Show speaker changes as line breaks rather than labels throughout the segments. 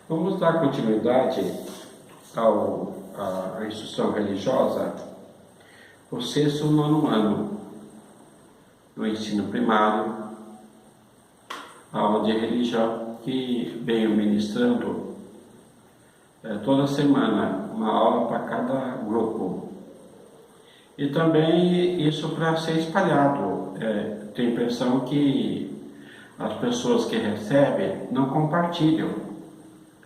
Vamos dar continuidade à instrução religiosa, o sexto e nono ano, no ensino primário, a aula de religião que venho ministrando toda semana, uma aula para cada grupo. E também isso para ser espalhado. Tenho a impressão que as pessoas que recebem não compartilham.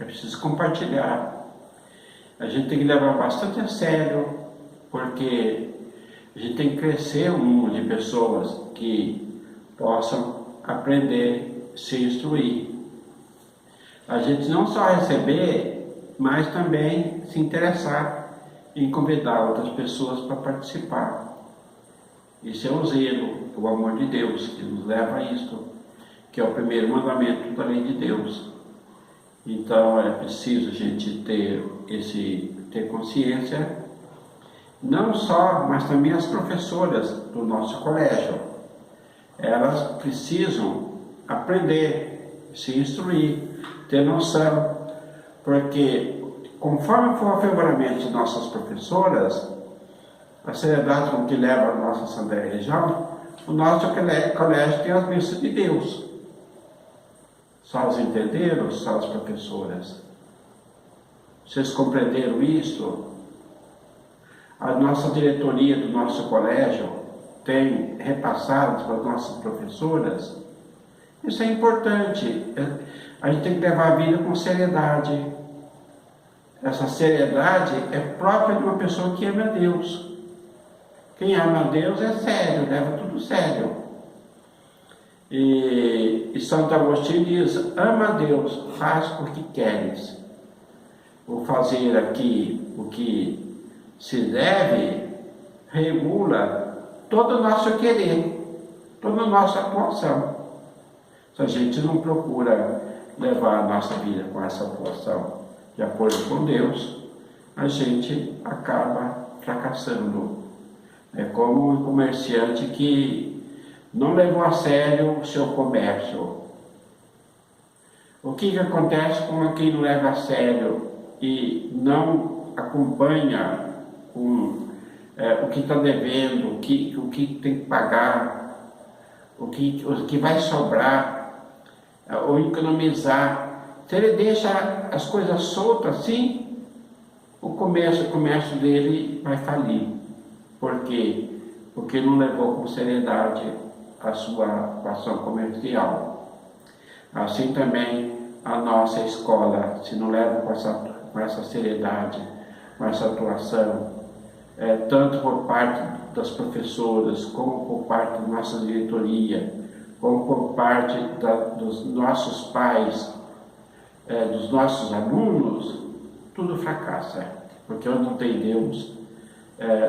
É preciso compartilhar. A gente tem que levar bastante a sério, porque a gente tem que crescer um número de pessoas que possam aprender, se instruir. A gente não só receber, mas também se interessar em convidar outras pessoas para participar. Isso é o zelo, o amor de Deus que nos leva a isto, que é o primeiro mandamento da lei de Deus. Então é preciso a gente ter consciência, não só, mas também as professoras do nosso colégio. Elas precisam aprender, se instruir, ter noção, porque conforme for o aprimoramento de nossas professoras, a seriedade com que leva a nossa santa religião, o nosso colégio tem as bênçãos de Deus. Só os entenderam, só as professoras. Vocês compreenderam isso? A nossa diretoria do nosso colégio tem repassado para as nossas professoras. Isso é importante. A gente tem que levar a vida com seriedade. Essa seriedade é própria de uma pessoa que ama a Deus. Quem ama a Deus é sério, leva tudo sério. E Santo Agostinho diz: ama a Deus, faz o que queres. O fazer aqui o que se deve regula todo o nosso querer, toda a nossa atuação. Se a gente não procura levar a nossa vida com essa atuação de acordo com Deus, a gente acaba fracassando. É como um comerciante que não levou a sério o seu comércio. O que acontece com quem não leva a sério e não acompanha o que está devendo, o que tem que pagar, o que vai sobrar, ou economizar? Se ele deixa as coisas soltas assim, o comércio dele vai falir. Por quê? Porque não levou com seriedade a sua ação comercial. Assim também a nossa escola, se não leva com essa seriedade, com essa atuação, tanto por parte das professoras, como por parte da nossa diretoria, como por parte dos nossos pais, dos nossos alunos, tudo fracassa, porque onde não tem Deus,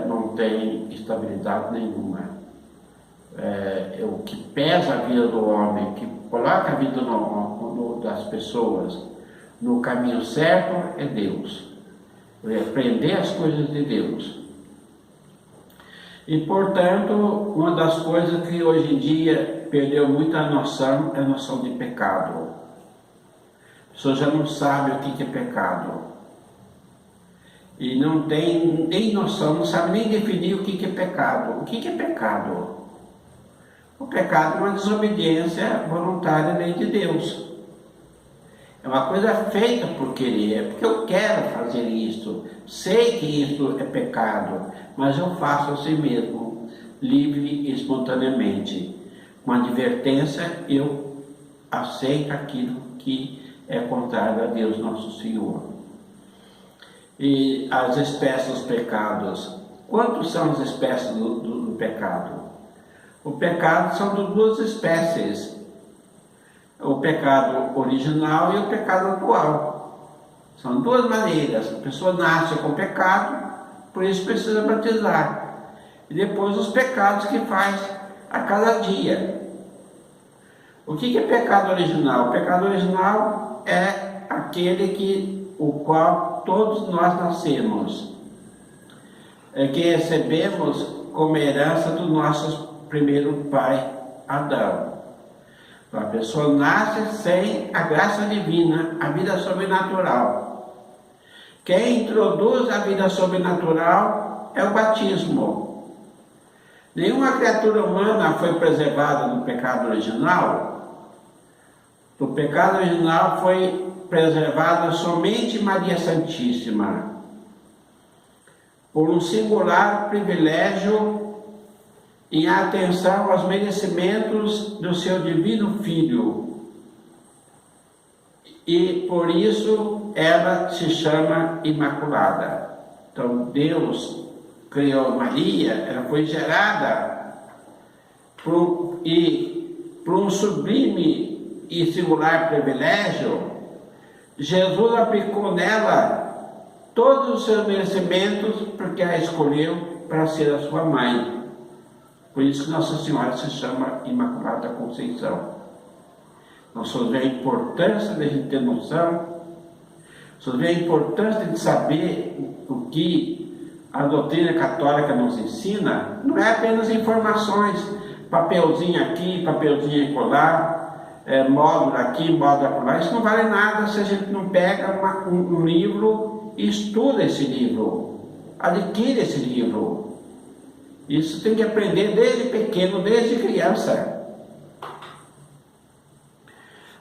não tem estabilidade nenhuma. O que pesa a vida do homem, que coloca a vida das pessoas no caminho certo é Deus. Aprender as coisas de Deus. E, portanto, uma das coisas que hoje em dia perdeu muita noção é a noção de pecado. A pessoa já não sabe o que é pecado. E não tem nem noção, não sabe nem definir o que é pecado. O que é pecado? O pecado é uma desobediência voluntária à lei de Deus. É uma coisa feita por querer, porque eu quero fazer isso, sei que isso é pecado, mas eu faço assim mesmo, livre e espontaneamente. Com advertência, eu aceito aquilo que é contrário a Deus Nosso Senhor. E as espécies dos pecados. Quantos são as espécies do pecado? O pecado são de duas espécies. O pecado original e o pecado atual. São duas maneiras. A pessoa nasce com pecado, por isso precisa batizar. E depois os pecados que faz a cada dia. O que é pecado original? O pecado original é aquele o qual todos nós nascemos, que recebemos como herança do nosso primeiro pai, Adão. A pessoa nasce sem a graça divina, a vida sobrenatural. Quem introduz a vida sobrenatural é o batismo. Nenhuma criatura humana foi preservada do pecado original. Do pecado original foi preservada somente Maria Santíssima, por um singular privilégio em atenção aos merecimentos do seu divino Filho. E por isso ela se chama Imaculada. Então Deus criou Maria, ela foi gerada por um sublime e singular privilégio. Jesus aplicou nela todos os seus merecimentos porque a escolheu para ser a sua mãe. Por isso que Nossa Senhora se chama Imaculada Conceição. Nós vemos a importância de a gente ter noção, nós vemos a importância de saber o que a doutrina católica nos ensina. Não é apenas informações, papelzinho aqui, papelzinho acolá, módulo aqui, módulo acolá. Isso não vale nada se a gente não pega um livro e estuda esse livro, adquire esse livro. Isso tem que aprender desde pequeno, desde criança.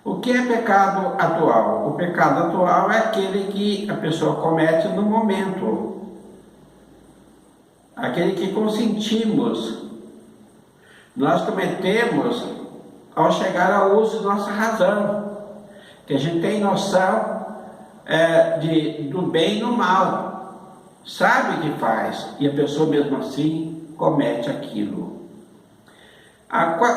O que é pecado atual? O pecado atual é aquele que a pessoa comete no momento. Aquele que consentimos. Nós cometemos ao chegar ao uso de nossa razão. Que a gente tem noção do bem e do mal. Sabe o que faz. E a pessoa mesmo assim comete aquilo.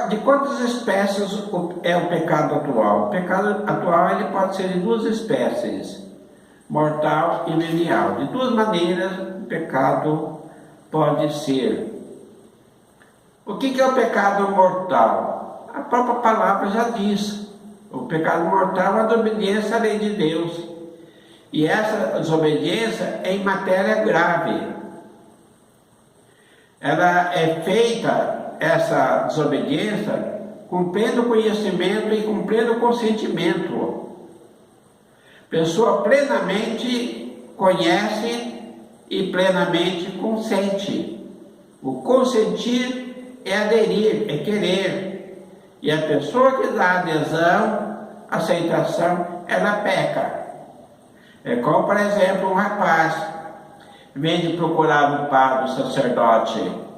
De quantas espécies é o pecado atual? O pecado atual ele pode ser de duas espécies, mortal e venial. De duas maneiras o pecado pode ser. O que é o pecado mortal? A própria palavra já diz. O pecado mortal é a desobediência à lei de Deus. E essa desobediência é em matéria grave. Ela é feita, essa desobediência, com pleno conhecimento e com pleno consentimento. Pessoa plenamente conhece e plenamente consente. O consentir é aderir, é querer. E a pessoa que dá adesão, aceitação, ela peca. É como, por exemplo, um rapaz vem de procurar um padre, um sacerdote,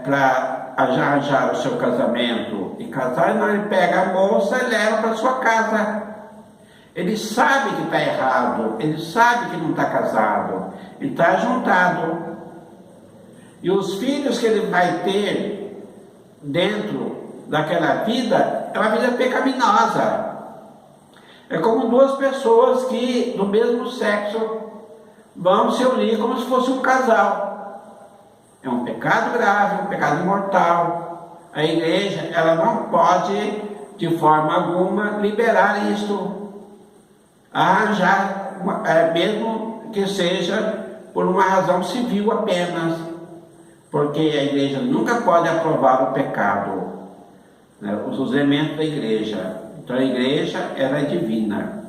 para arranjar o seu casamento e casar, e não, ele pega a moça e leva para sua casa. Ele sabe que está errado, ele sabe que não está casado, ele está juntado. E os filhos que ele vai ter dentro daquela vida é uma vida pecaminosa. É como duas pessoas que do mesmo sexo vão se unir como se fosse um casal. É um pecado grave, um pecado mortal. A igreja, ela não pode, de forma alguma, liberar isto. Arranjar, mesmo que seja por uma razão civil apenas. Porque a igreja nunca pode aprovar o pecado, né? Os elementos da igreja. Então a igreja, ela é divina.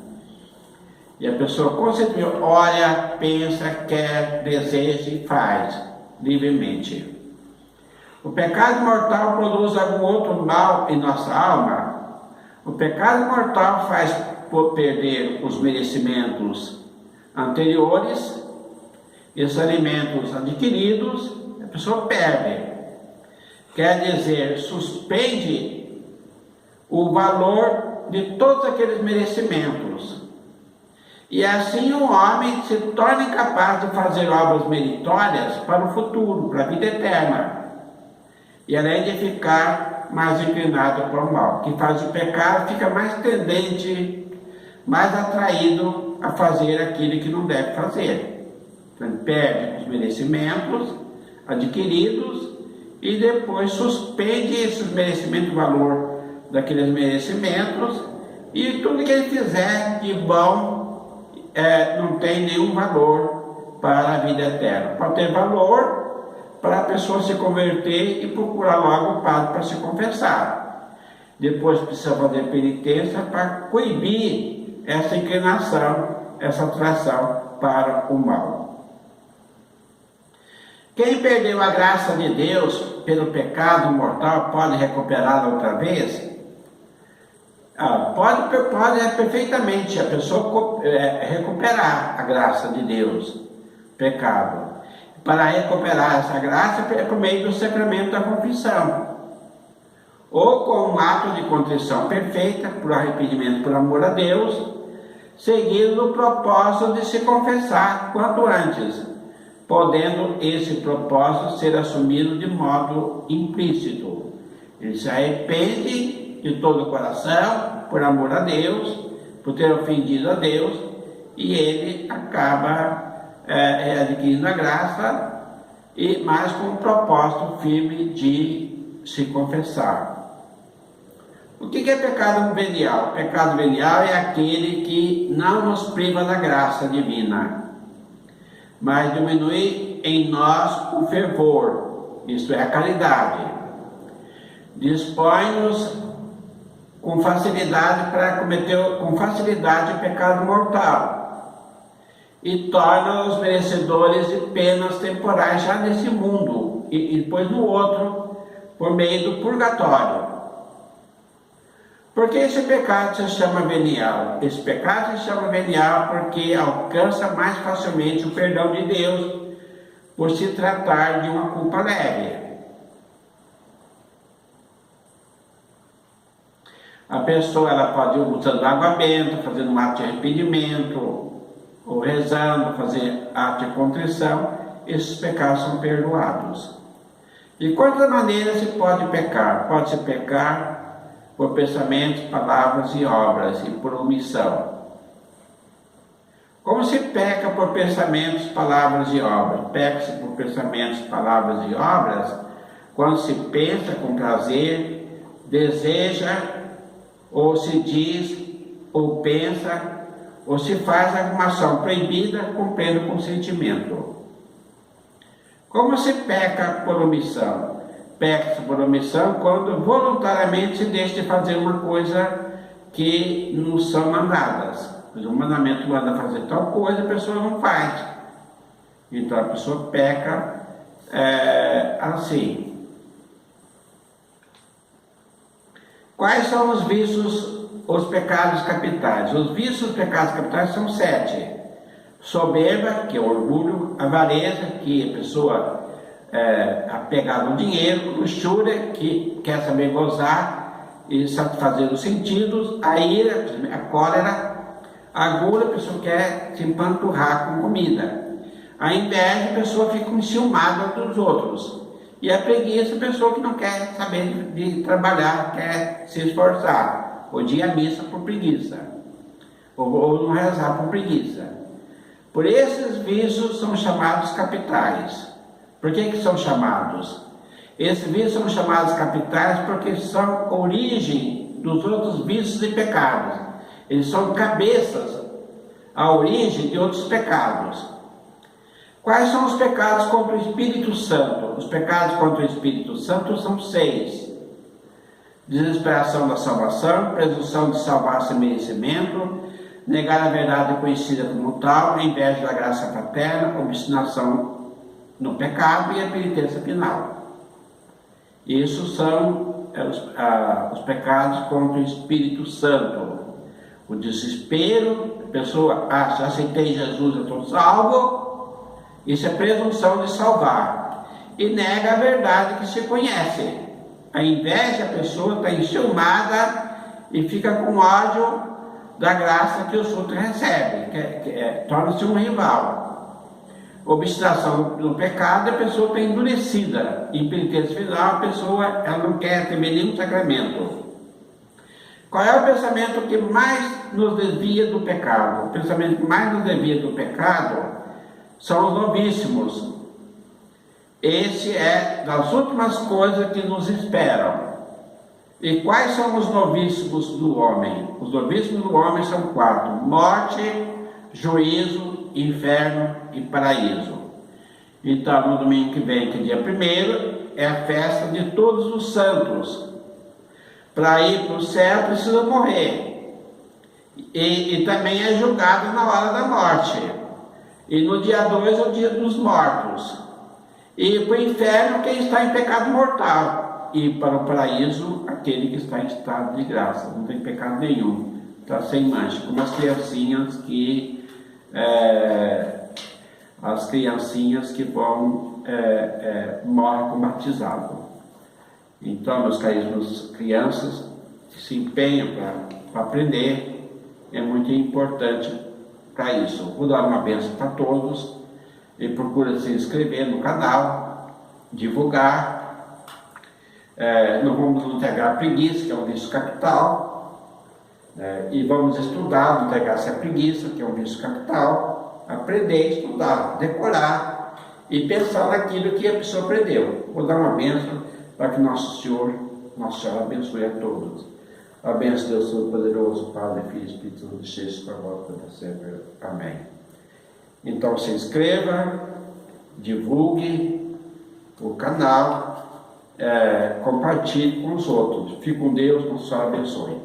E a pessoa constantemente olha, pensa, quer, deseja e faz livremente. O pecado mortal produz algum outro mal em nossa alma? O pecado mortal faz perder os merecimentos anteriores, e os alimentos adquiridos, a pessoa perde. Quer dizer, suspende o valor de todos aqueles merecimentos. E assim o homem se torna incapaz de fazer obras meritórias para o futuro, para a vida eterna. E além de ficar mais inclinado para o mal, que faz o pecado, fica mais tendente, mais atraído a fazer aquilo que não deve fazer. Então ele perde os merecimentos adquiridos e depois suspende esses merecimentos, o valor daqueles merecimentos, e tudo que ele fizer de bom não tem nenhum valor para a vida eterna. Pode ter valor para a pessoa se converter e procurar logo o padre para se confessar. depois precisa fazer penitência para coibir essa inclinação, essa atração para o mal. Quem perdeu a graça de Deus pelo pecado mortal pode recuperá-la outra vez? Pode perfeitamente a pessoa recuperar a graça de Deus, pecado. Para recuperar essa graça é por meio do sacramento da confissão, ou com um ato de contrição perfeita, por arrependimento por amor a Deus, seguindo o propósito de se confessar quanto antes, podendo esse propósito ser assumido de modo implícito. Ele se arrepende de todo o coração, por amor a Deus, por ter ofendido a Deus, e ele acaba adquirindo a graça, mas com o propósito firme de se confessar. O que é pecado venial? Pecado venial é aquele que não nos priva da graça divina, mas diminui em nós o fervor, isto é, a caridade. Dispõe-nos com facilidade para cometer com facilidade o pecado mortal e torna-os merecedores de penas temporais já nesse mundo e depois no outro, por meio do purgatório. Por que esse pecado se chama venial? Esse pecado se chama venial porque alcança mais facilmente o perdão de Deus por se tratar de uma culpa leve. A pessoa ela pode ir usando água benta, fazendo um ato de arrependimento, ou rezando, fazer ato de contrição, esses pecados são perdoados. De quantas maneiras se pode pecar? Pode-se pecar por pensamentos, palavras e obras, e por omissão. Como se peca por pensamentos, palavras e obras? Peca-se por pensamentos, palavras e obras quando se pensa com prazer, deseja, ou se diz, ou pensa, ou se faz alguma ação proibida com pleno consentimento. Como se peca por omissão? Peca-se por omissão quando voluntariamente se deixa de fazer uma coisa que não são mandadas. Mas o mandamento manda fazer tal coisa, a pessoa não faz. Então a pessoa peca assim. Quais são os vícios, os pecados capitais? Os vícios, os pecados capitais são 7. Soberba, que é o orgulho, avareza, que a pessoa apegada ao dinheiro, luxúria, que quer saber gozar e satisfazer os sentidos, a ira, a cólera, a gula, a pessoa quer se empanturrar com comida, a inveja, a pessoa fica enciumada dos outros, e a preguiça, a pessoa que não quer saber de trabalhar, quer se esforçar, ou de ir à missa por preguiça, ou não rezar por preguiça. Por esses vícios são chamados capitais. Por que são chamados? Esses vícios são chamados capitais porque são origem dos outros vícios e pecados. Eles são cabeças, a origem de outros pecados. Quais são os pecados contra o Espírito Santo? Os pecados contra o Espírito Santo são 6. Desesperação da salvação, presunção de salvar sem merecimento, negar a verdade conhecida como tal, inveja da graça fraterna, obstinação no pecado e a penitência final. Isso são os pecados contra o Espírito Santo. O desespero, a pessoa acha, aceitei Jesus, eu estou salvo, isso é presunção de salvar. E nega a verdade que se conhece. A inveja, a pessoa está enciumada e fica com ódio da graça que os outros recebem, torna-se um rival. Obstinação no pecado, a pessoa está endurecida. Em penitência final, a pessoa ela não quer ter nenhum sacramento. Qual é o pensamento que mais nos desvia do pecado? O pensamento que mais nos desvia do pecado são os novíssimos. Esse é das últimas coisas que nos esperam. E quais são os novíssimos do homem? Os novíssimos do homem são 4: morte, juízo, inferno e paraíso. Então, no domingo que vem, que é dia 1º, é a festa de todos os santos. para ir para o céu precisa morrer. E também é julgado na hora da morte. E no dia 2 é o dia dos mortos. E para o inferno quem está em pecado mortal. E para o paraíso aquele que está em estado de graça, não tem pecado nenhum, está sem mancha, como as criancinhas que vão morrem com batizado. Então, meus caríssimos crianças que se empenham para aprender, é muito importante para isso. Vou dar uma bênção para todos e procura se inscrever no canal, divulgar. Não vamos integrar a preguiça, que é um vício capital, e vamos estudar, integrar-se a preguiça, que é um vício capital, aprender, estudar, decorar e pensar naquilo que a pessoa aprendeu. Vou dar uma bênção para que Nossa Senhora abençoe a todos. A bênção de Deus Todo-Poderoso, Pai, Filho e Espírito Santo, seja para vós para sempre. Amém. Então se inscreva, divulgue o canal, compartilhe com os outros. Fique com Deus, que o Senhor abençoe.